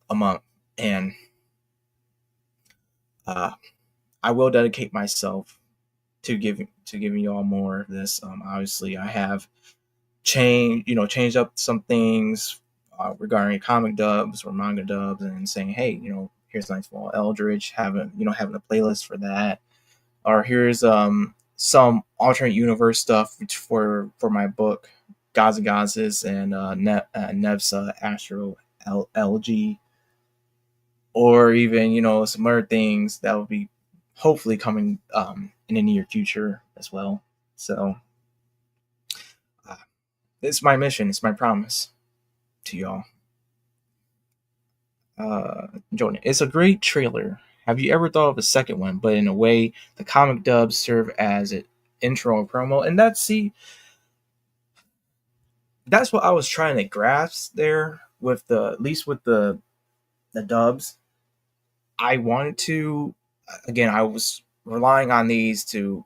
a month, and uh, I will dedicate myself to giving you all more of this. Obviously, I have changed up some things regarding comic dubs or manga dubs, and saying, hey, here's Nightfall Eldritch, having a playlist for that, or here's some alternate universe stuff for my book, Gods and Goddesses, and Nevsa Astro LG, or even some other things that will be hopefully coming in the near future as well. So uh, it's my mission, it's my promise to y'all. Jordan, it's a great trailer. Have you ever thought of a second one? But in a way, the comic dubs serve as an intro or promo, and that's what I was trying to grasp there with at least with the dubs. I wanted to, again, I was relying on these to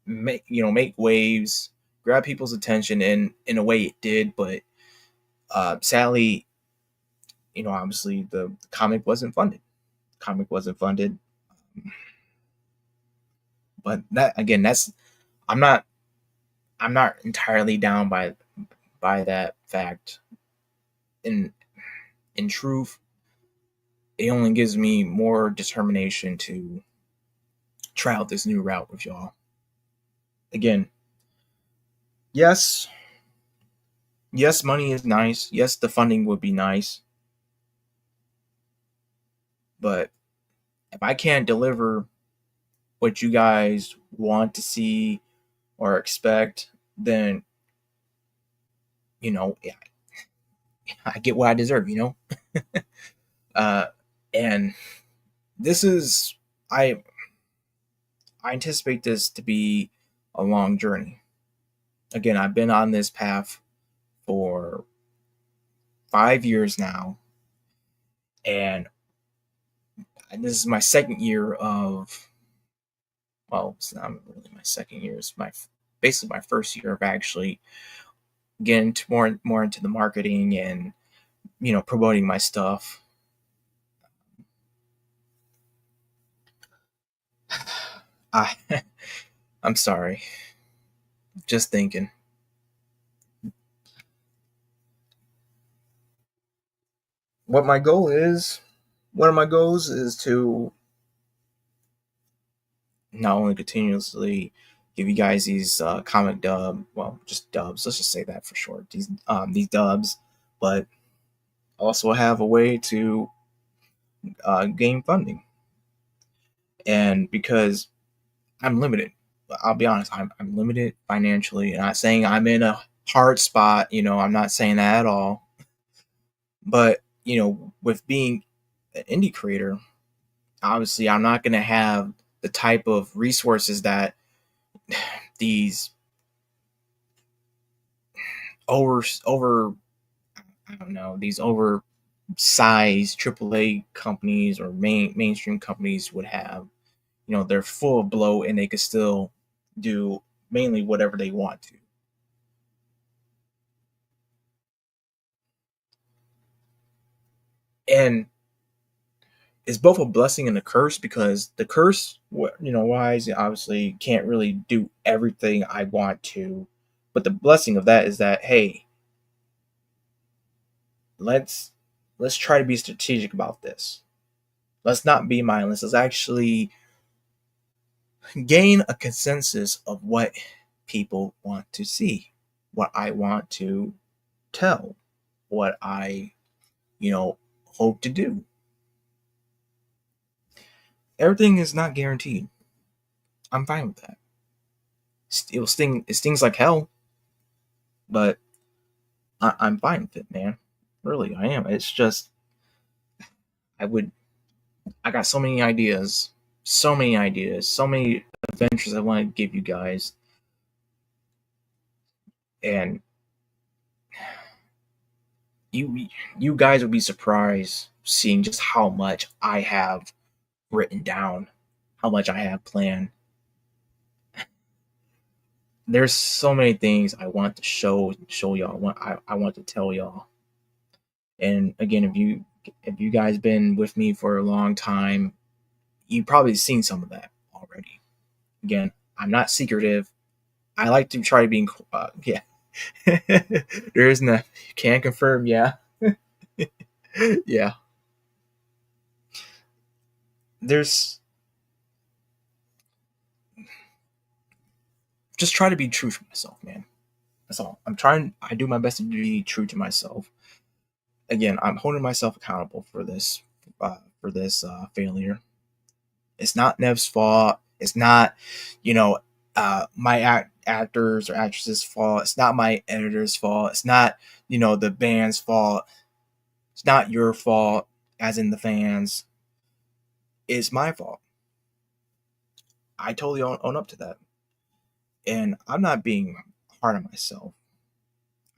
make waves, grab people's attention, and in a way it did, but sadly, obviously the comic wasn't funded. Comic wasn't funded, but that again, I'm not I'm not entirely down by that fact. In in truth, it only gives me more determination to try out this new route with y'all. Again, yes, yes, money is nice. Yes, the funding would be nice, but if I can't deliver what you guys want to see or expect, then yeah, I get what I deserve. Uh, and this is I anticipate this to be a long journey. Again, I've been on this path for 5 years now, and this is my second year of, well, it's not really my second year. It's basically my first year of actually getting more into the marketing and promoting my stuff. I I'm sorry. Just thinking. What my goal is, one of my goals is to not only continuously give you guys these comic just dubs. Let's just say that for short. These dubs, but also have a way to gain funding. And because I'm limited, I'll be honest, I'm limited financially. I'm not saying I'm in a hard spot. I'm not saying that at all. But with being an indie creator, obviously, I'm not going to have the type of resources that these over I don't know, these oversized AAA companies or mainstream companies would have. They're full of bloat and they could still do mainly whatever they want to. And it's both a blessing and a curse, because the curse, wise, obviously can't really do everything I want to. But the blessing of that is that, hey, let's try to be strategic about this. Let's not be mindless. Let's actually gain a consensus of what people want to see, what I want to tell, what I, hope to do. Everything is not guaranteed. I'm fine with that. It stings like hell, but I'm fine with it, man. Really, I am. It's just I would I got so many ideas, so many adventures I want to give you guys. And you guys would be surprised seeing just how much I have written down, how much I have planned. There's so many things I want to show y'all. I want to tell y'all. And again, if you guys been with me for a long time, you've probably seen some of that already. Again, I'm not secretive. I like to try to be yeah. There is no, can confirm, yeah. Yeah. There's just try to be true to myself, man. That's all. I do my best to be true to myself. Again, I'm holding myself accountable for this failure. It's not Nev's fault. It's not, you know, my actors or actresses' fault. It's not my editor's fault. It's not, the band's fault. It's not your fault, as in the fans. It's my fault. I totally own up to that. And I'm not being hard on myself.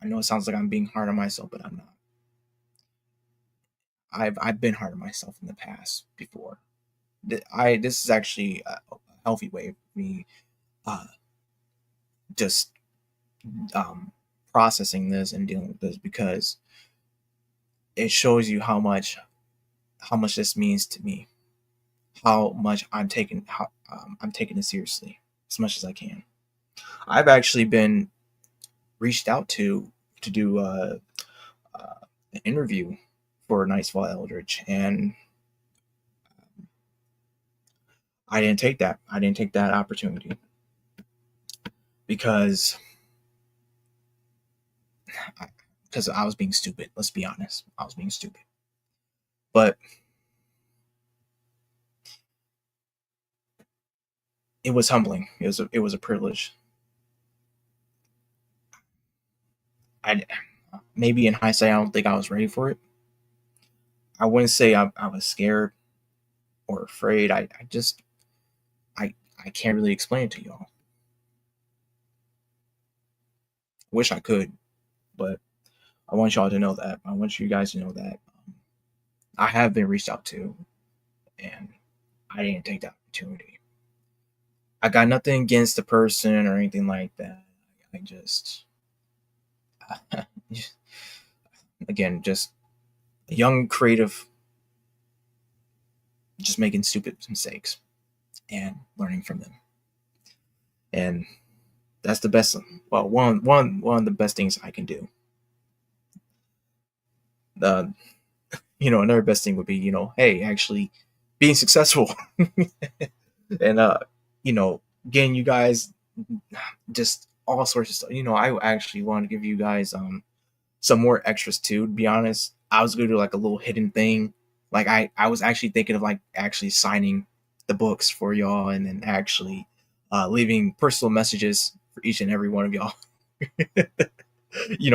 I know it sounds like I'm being hard on myself, but I'm not. I've been hard on myself in the past before. This is actually a healthy way of me just processing this and dealing with this, because it shows you how much this means to me, how much I'm taking it seriously as much as I can. I've actually been reached out to do an interview for Nightfall Eldritch, and I didn't take that. I didn't take that opportunity because I was being stupid. Let's be honest. I was being stupid. But it was humbling. It was a privilege. Maybe in hindsight, I don't think I was ready for it. I wouldn't say I was scared or afraid. I can't really explain it to y'all. Wish I could, but I want y'all to know that. I want you guys to know that I have been reached out to, and I didn't take the opportunity. I got nothing against the person or anything like that. I just, again, just a young creative, just making stupid mistakes and learning from them. And that's the best. Well, one of the best things I can do. Another best thing would be, hey, actually being successful and getting you guys just all sorts of stuff. I actually want to give you guys some more extras too. To be honest, I was gonna do like a little hidden thing. Like I was actually thinking of like actually signing the books for y'all, and then actually leaving personal messages for each and every one of y'all.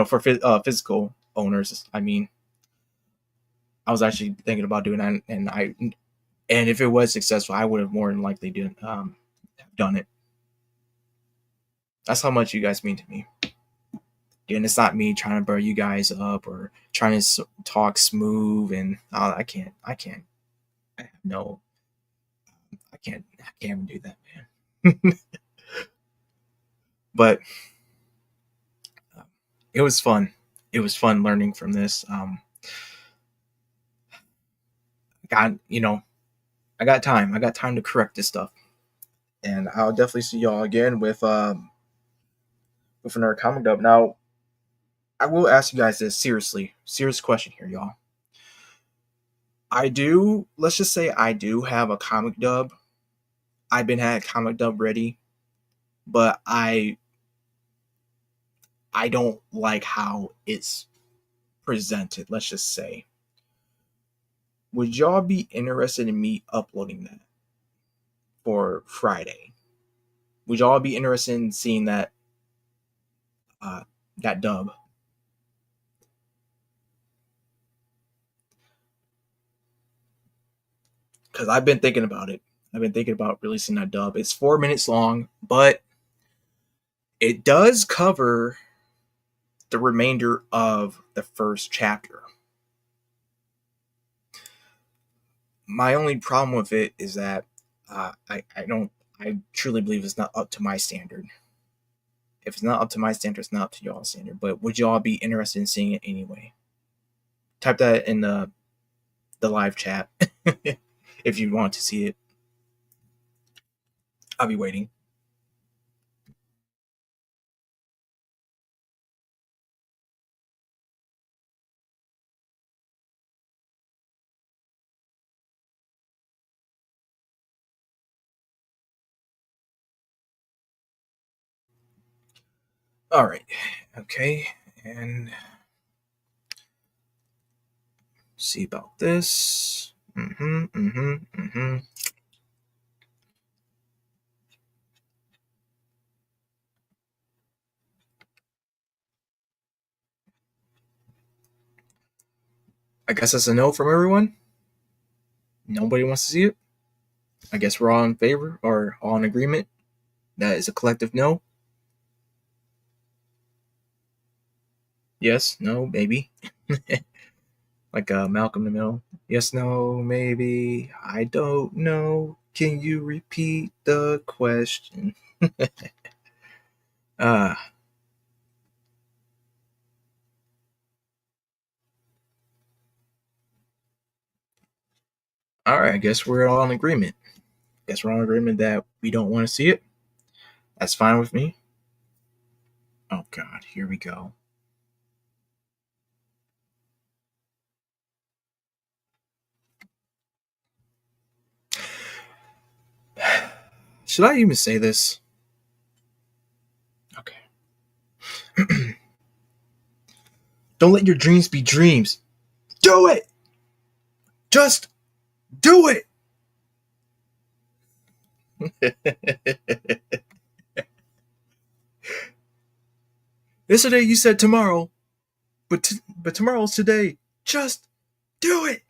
For physical owners. I mean, I was actually thinking about doing that, and if it was successful, I would have more than likely done it. That's how much you guys mean to me. And it's not me trying to burn you guys up or trying to talk smooth, and I can't. No, I can't even do that, man. But it was fun. It was fun learning from this. I got time. I got time to correct this stuff, and I'll definitely see y'all again with another comic dub. Now, I will ask you guys this serious question here, y'all. Let's just say I do have a comic dub. I've been had a comic dub ready, but I don't like how it's presented, let's just say. Would y'all be interested in me uploading that for Friday? Would y'all be interested in seeing that dub? Because I've been thinking about it. I've been thinking about releasing that dub. It's 4 minutes long, but it does cover the remainder of the first chapter. My only problem with it is that I truly believe it's not up to my standard. If it's not up to my standard, it's not up to y'all's standard. But would y'all be interested in seeing it anyway? Type that in the live chat if you want to see it. I'll be waiting. All right. Okay. And see about this. I guess that's a no from everyone. Nobody wants to see it. I guess we're all in favor or all in agreement. That is a collective no. Yes, no, maybe. Like Malcolm in the Middle. Yes, no, maybe. I don't know. Can you repeat the question? uh all right, I guess we're all in agreement. Guess we're all in agreement that we don't want to see it. That's fine with me. Oh god, here we go. Should I even say this? Okay. Don't let your dreams be dreams. Do it! Just do it! Yesterday you said tomorrow, but tomorrow's today. Just do it!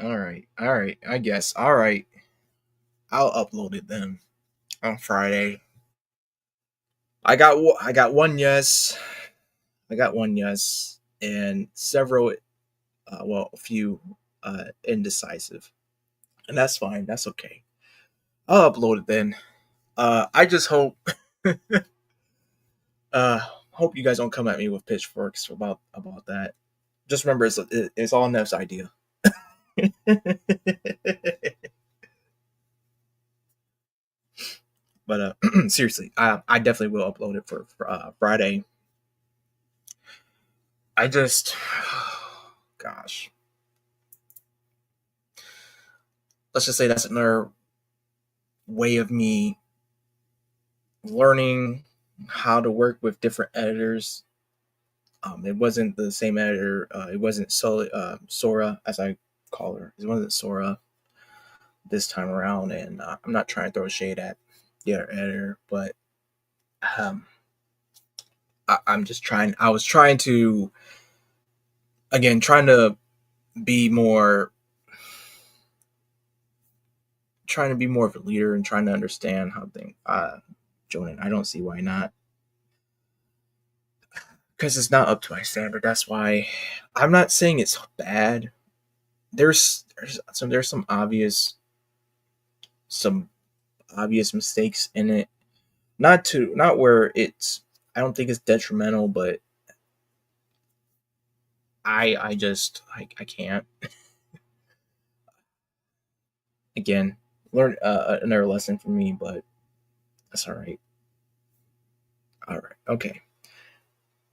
All right, I guess. All right. I'll upload it then on Friday. I got one yes. I got one yes and several a few indecisive. And that's fine. That's okay. I'll upload it then. I just hope hope you guys don't come at me with pitchforks about that. Just remember it's all Nev's idea. But seriously, I definitely will upload it for Friday. I just, gosh, let's just say that's another way of me learning how to work with different editors. It wasn't the same editor. It wasn't Sora, as I call her. It wasn't Sora this time around, and I'm not trying to throw shade at the other editor, but um, I'm just trying. I was trying to, again, trying to be more, trying to be more of a leader and trying to understand how things. Jonan, I don't see why not. Because it's not up to my standard. That's why I'm not saying it's bad. There's some obvious mistakes in it. Not where it's, I don't think it's detrimental, but I can't. Again, learn another lesson for me, but that's all right. All right. Okay.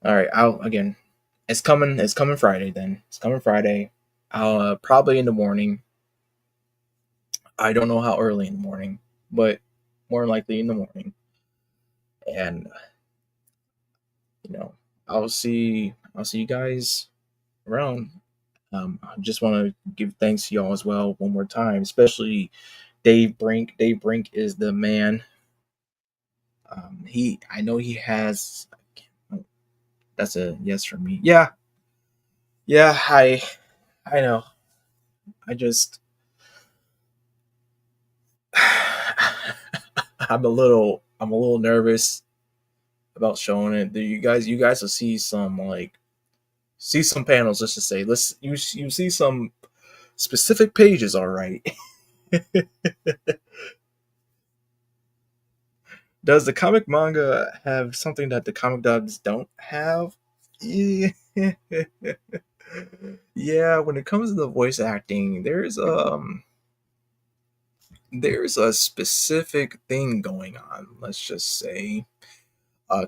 All right. I'll again. It's coming. It's coming Friday. Then it's coming Friday. I'll probably in the morning. I don't know how early in the morning, but more likely in the morning. And I'll see you guys around. I just want to give thanks to y'all as well one more time, especially Dave Brink. Dave Brink is the man. I know he has. That's a yes from me. Yeah, yeah. I know. I just I'm a little nervous about showing it. You guys will see some panels. Let's just say you see some specific pages. All right. Does the comic manga have something that the comic dubs don't have? Yeah. Yeah, when it comes to the voice acting, there's a specific thing going on, let's just say,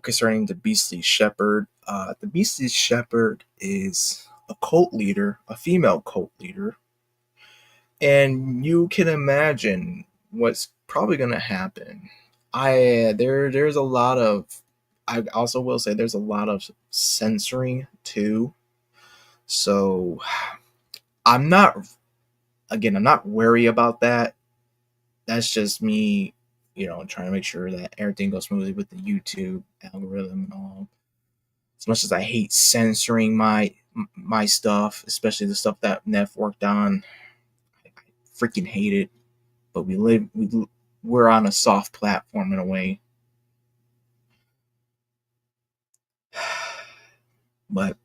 concerning the Beastly Shepherd. The Beastly Shepherd is a cult leader, a female cult leader, and you can imagine what's probably going to happen. There's a lot of, I also will say there's a lot of censoring too. So I'm not, I'm not worried about that. That's just me, trying to make sure that everything goes smoothly with the YouTube algorithm and all. As much as I hate censoring my stuff, especially the stuff that Neff worked on, I freaking hate it. But we're on a soft platform in a way. But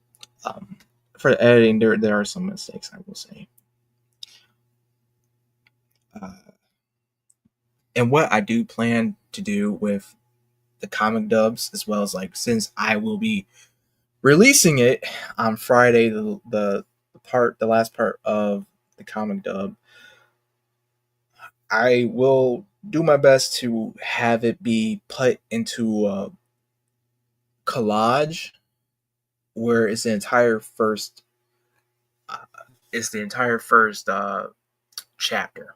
for the editing, there are some mistakes, I will say. And what I do plan to do with the comic dubs, as well as since I will be releasing it on Friday, the last part of the comic dub, I will do my best to have it be put into a collage where it's the entire first chapter.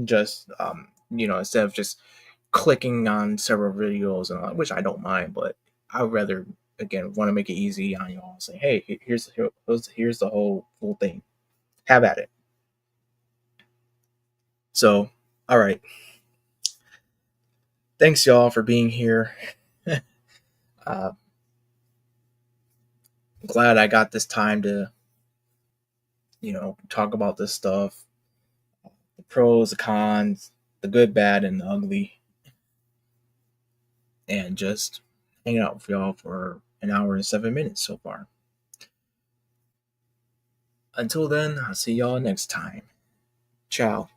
Just instead of just clicking on several videos, and which I don't mind, but I would rather again want to make it easy on y'all. Say, hey, here's the whole full thing. Have at it. So, all right. Thanks y'all for being here. Glad I got this time to talk about this stuff, the pros, the cons, the good, bad, and the ugly, and just hang out with y'all for an hour and 7 minutes so far. Until then, I'll see y'all next time. Ciao.